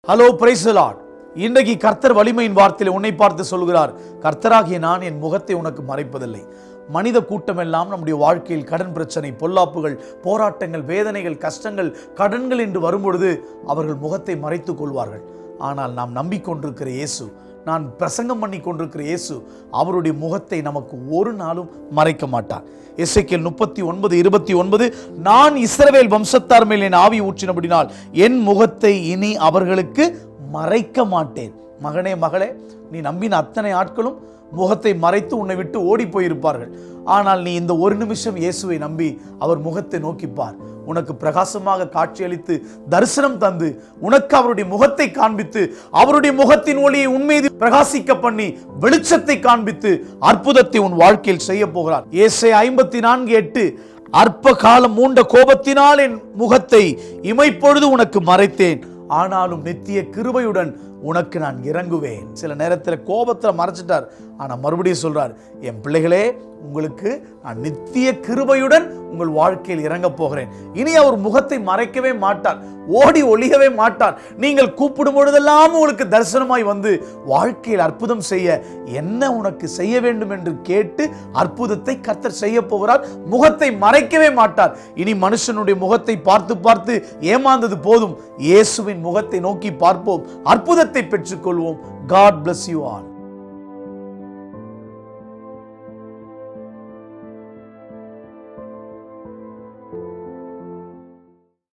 Hello, praise the Lord. இன்றைக்கு கர்த்தர் வலிமையின் வார்த்தையில் உன்னை பார்த்து சொல்கிறார், கர்த்தராகிய நான் என் முகத்தை உனக்கு மறைப்பதில்லை. மனித கூட்டம் எல்லாம் நம்முடைய வாழ்க்கையில் கடன் பிரச்சனை, பொல்லாப்புகள், போராட்டங்கள், வேதனைகள், கஷ்டங்கள், கடன்கள் என்று வரும்பொழுது அவர்கள் முகத்தை மறைத்துக் கொள்வார்கள். ஆனால் நாம் நம்பிக்கொண்டிருக்கிற இயேசு, நான் பிரசங்கம் பண்ணி கொண்டிருக்கிற இயேசு, அவருடைய முகத்தை நமக்கு ஒரு நாளும் மறைக்க மாட்டார். எசேக்கியேல் 39:29, நான் இஸ்ரவேல் வம்சத்தார் மேல் என் ஆவி ஊற்றினபடினால் என் முகத்தை இனி அவர்களுக்கு மறைக்க மாட்டேன். மகனே, மகளே, நீ நம்பின அத்தனை ஆட்களும் முகத்தை மறைத்து உன்னை விட்டு ஓடி போயிருப்பார்கள். ஆனால் நீ இந்த ஒரு நிமிஷம் இயேசுவை நம்பி அவர் முகத்தை நோக்கிப்பார். உனக்கு பிரகாசமாக காட்சியளித்து தரிசனம் தந்து உனக்கு அவருடைய முகத்தை காண்பித்து அவருடைய முகத்தின் ஒளியை உன்மீது பிரகாசிக்க பண்ணி வெளிச்சத்தை காண்பித்து அற்புதத்தை உன் வாழ்க்கையில் செய்ய போகிறார். ஏசாயா 54:8, அற்ப காலம் மூண்ட கோபத்தினால் என் முகத்தை இமைப்பொழுது உனக்கு மறைத்தேன், ஆனாலும் நித்திய கிருபையுடன் உனக்கு நான் இறங்குவேன். சில நேரத்தில் கோபத்தில் மறைச்சிட்டார், ஆனால் மறுபடியும் சொல்றார், என் பிள்ளைகளே, உங்களுக்கு நான் நித்திய கிருபையுடன் உங்கள் வாழ்க்கையில் இறங்க போகிறேன். இனி அவர் முகத்தை மறைக்கவே மாட்டார், ஓடி ஒளியவே மாட்டார். நீங்கள் கூப்பிடும் பொழுதெல்லாம் உங்களுக்கு தரிசனமாய் வந்து வாழ்க்கையில் அற்புதம் செய்ய என்ன உனக்கு செய்ய வேண்டும் என்று கேட்டு அற்புதத்தை கர்த்தர் செய்ய போகிறார். முகத்தை மறைக்கவே மாட்டார். இனி மனுஷனுடைய முகத்தை பார்த்து பார்த்து ஏமாந்தது போதும், இயேசுவின் முகத்தை நோக்கி பார்ப்போம், அற்புதத்தை பெற்றுக்கொள்வோம். God bless you all.